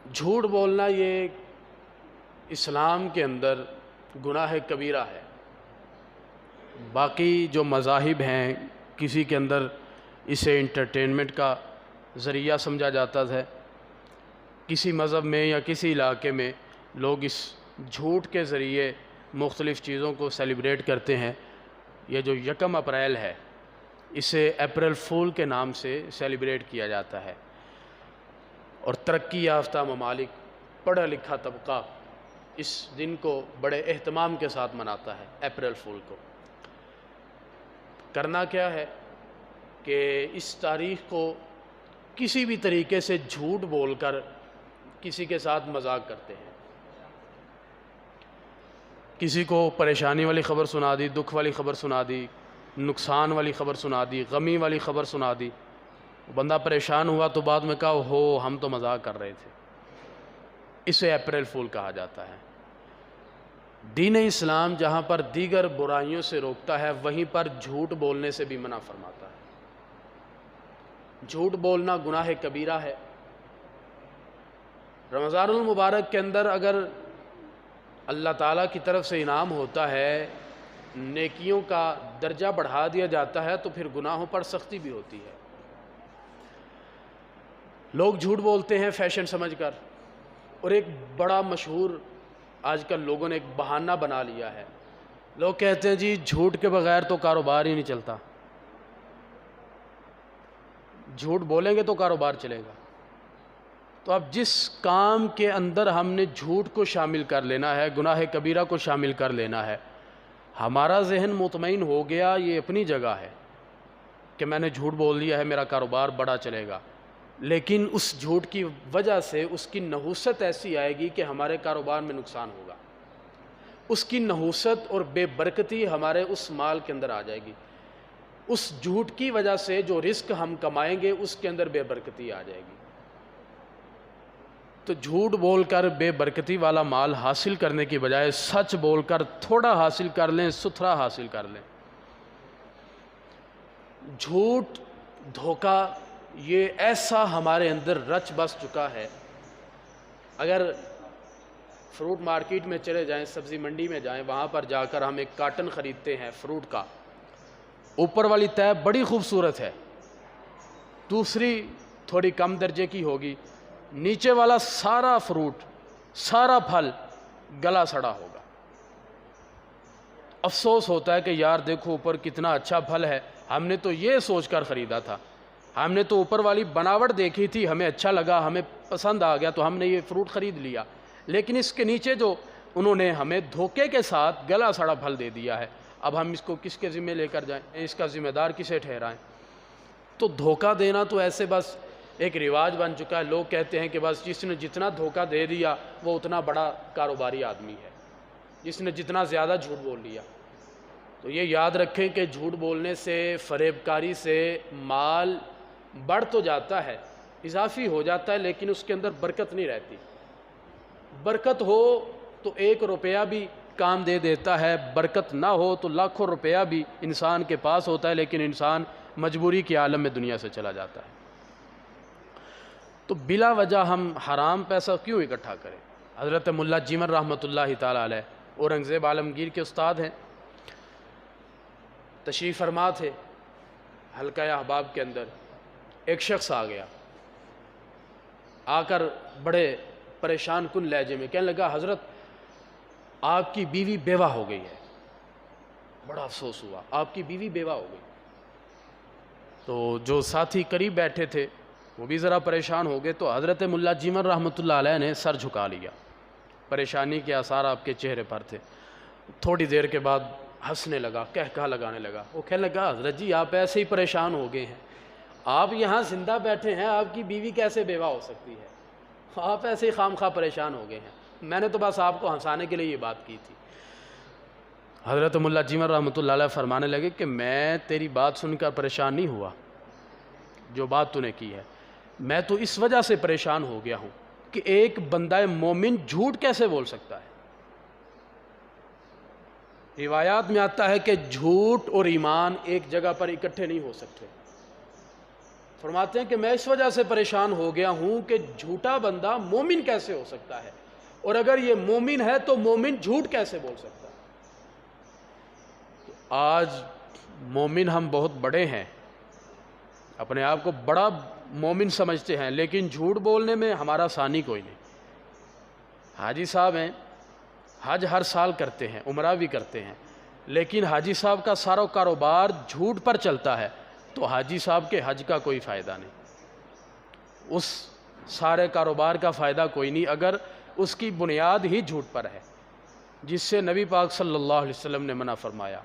جھوٹ بولنا یہ اسلام کے اندر گناہ کبیرہ ہے۔ باقی جو مذاہب ہیں کسی کے اندر اسے انٹرٹینمنٹ کا ذریعہ سمجھا جاتا ہے، کسی مذہب میں یا کسی علاقے میں لوگ اس جھوٹ کے ذریعے مختلف چیزوں کو سیلیبریٹ کرتے ہیں۔ یہ جو 1 اپریل ہے اسے اپریل فول کے نام سے سیلیبریٹ کیا جاتا ہے، اور ترقی یافتہ ممالک، پڑھا لکھا طبقہ اس دن کو بڑے اہتمام کے ساتھ مناتا ہے۔ اپریل فول کو کرنا کیا ہے کہ اس تاریخ کو کسی بھی طریقے سے جھوٹ بول کر کسی کے ساتھ مذاق کرتے ہیں۔ کسی کو پریشانی والی خبر سنا دی، دکھ والی خبر سنا دی، نقصان والی خبر سنا دی، غمی والی خبر سنا دی، بندہ پریشان ہوا تو بعد میں کہا ہو ہم تو مذاق کر رہے تھے۔ اسے اپریل فول کہا جاتا ہے۔ دین اسلام جہاں پر دیگر برائیوں سے روکتا ہے وہیں پر جھوٹ بولنے سے بھی منع فرماتا ہے۔ جھوٹ بولنا گناہ کبیرہ ہے۔ رمضان المبارک کے اندر اگر اللہ تعالیٰ کی طرف سے انعام ہوتا ہے، نیکیوں کا درجہ بڑھا دیا جاتا ہے، تو پھر گناہوں پر سختی بھی ہوتی ہے۔ لوگ جھوٹ بولتے ہیں فیشن سمجھ کر، اور ایک بڑا مشہور آج کل لوگوں نے ایک بہانہ بنا لیا ہے۔ لوگ کہتے ہیں جی جھوٹ کے بغیر تو کاروبار ہی نہیں چلتا، جھوٹ بولیں گے تو کاروبار چلے گا۔ تو اب جس کام کے اندر ہم نے جھوٹ کو شامل کر لینا ہے، گناہ کبیرہ کو شامل کر لینا ہے، ہمارا ذہن مطمئن ہو گیا یہ اپنی جگہ ہے کہ میں نے جھوٹ بول دیا ہے، میرا کاروبار بڑا چلے گا، لیکن اس جھوٹ کی وجہ سے اس کی نحوست ایسی آئے گی کہ ہمارے کاروبار میں نقصان ہوگا۔ اس کی نحوست اور بے برکتی ہمارے اس مال کے اندر آ جائے گی۔ اس جھوٹ کی وجہ سے جو رزق ہم کمائیں گے اس کے اندر بے برکتی آ جائے گی۔ تو جھوٹ بول کر بے برکتی والا مال حاصل کرنے کی بجائے سچ بول کر تھوڑا حاصل کر لیں، ستھرا حاصل کر لیں۔ جھوٹ، دھوکہ یہ ایسا ہمارے اندر رچ بس چکا ہے۔ اگر فروٹ مارکیٹ میں چلے جائیں، سبزی منڈی میں جائیں، وہاں پر جا کر ہم ایک کارٹن خریدتے ہیں فروٹ کا، اوپر والی تہ بڑی خوبصورت ہے، دوسری تھوڑی کم درجے کی ہوگی، نیچے والا سارا فروٹ، سارا پھل گلا سڑا ہوگا۔ افسوس ہوتا ہے کہ یار دیکھو اوپر کتنا اچھا پھل ہے، ہم نے تو یہ سوچ کر خریدا تھا، ہم نے تو اوپر والی بناوٹ دیکھی تھی، ہمیں اچھا لگا، ہمیں پسند آ گیا تو ہم نے یہ فروٹ خرید لیا، لیکن اس کے نیچے جو انہوں نے ہمیں دھوکے کے ساتھ گلا سڑا پھل دے دیا ہے، اب ہم اس کو کس کے ذمہ لے کر جائیں، اس کا ذمہ دار کسے ٹھہرائیں؟ تو دھوکہ دینا تو ایسے بس ایک رواج بن چکا ہے۔ لوگ کہتے ہیں کہ بس جس نے جتنا دھوکہ دے دیا وہ اتنا بڑا کاروباری آدمی ہے، جس نے جتنا زیادہ جھوٹ بول لیا۔ تو یہ یاد رکھیں کہ جھوٹ بولنے سے، فریب کاری سے مال بڑھ تو جاتا ہے، اضافی ہو جاتا ہے، لیکن اس کے اندر برکت نہیں رہتی۔ برکت ہو تو 1 روپیہ بھی کام دے دیتا ہے، برکت نہ ہو تو لاکھوں روپیہ بھی انسان کے پاس ہوتا ہے، لیکن انسان مجبوری کے عالم میں دنیا سے چلا جاتا ہے۔ تو بلا وجہ ہم حرام پیسہ کیوں اکٹھا کریں؟ حضرت ملا جیمن رحمۃ اللہ تعالیٰ علیہ اورنگزیب عالمگیر کے استاد ہیں، تشریف فرما تھے حلقہ احباب کے اندر۔ ایک شخص آ گیا، آ کر بڑے پریشان کن لہجے میں کہنے لگا حضرت آپ کی بیوی بیوہ ہو گئی ہے۔ بڑا افسوس ہوا، آپ کی بیوی بیوہ ہو گئی۔ تو جو ساتھی قریب بیٹھے تھے وہ بھی ذرا پریشان ہو گئے، تو حضرت ملا جیمن رحمۃ اللہ علیہ نے سر جھکا لیا، پریشانی کے آثار آپ کے چہرے پر تھے۔ تھوڑی دیر کے بعد ہنسنے لگا، کہکہا لگانے لگا، وہ کہنے لگا حضرت جی آپ ایسے ہی پریشان ہو گئے ہیں، آپ یہاں زندہ بیٹھے ہیں، آپ کی بیوی کیسے بیوہ ہو سکتی ہے؟ آپ ایسے ہی خام خواہ پریشان ہو گئے ہیں، میں نے تو بس آپ کو ہنسانے کے لیے یہ بات کی تھی۔ حضرت ملا جیمن رحمۃ اللہ علیہ فرمانے لگے کہ میں تیری بات سن کر پریشان نہیں ہوا، جو بات تو نے کی ہے، میں تو اس وجہ سے پریشان ہو گیا ہوں کہ ایک بندہ مومن جھوٹ کیسے بول سکتا ہے؟ روایات میں آتا ہے کہ جھوٹ اور ایمان ایک جگہ پر اکٹھے نہیں ہو سکتے۔ فرماتے ہیں کہ میں اس وجہ سے پریشان ہو گیا ہوں کہ جھوٹا بندہ مومن کیسے ہو سکتا ہے، اور اگر یہ مومن ہے تو مومن جھوٹ کیسے بول سکتا ہے۔ آج مومن ہم بہت بڑے ہیں، اپنے آپ کو بڑا مومن سمجھتے ہیں، لیکن جھوٹ بولنے میں ہمارا ثانی کوئی نہیں۔ حاجی صاحب ہیں، حج ہر سال کرتے ہیں، عمرہ بھی کرتے ہیں، لیکن حاجی صاحب کا سارا کاروبار جھوٹ پر چلتا ہے، تو حاجی صاحب کے حج کا کوئی فائدہ نہیں، اس سارے کاروبار کا فائدہ کوئی نہیں اگر اس کی بنیاد ہی جھوٹ پر ہے، جس سے نبی پاک صلی اللہ علیہ وسلم نے منع فرمایا۔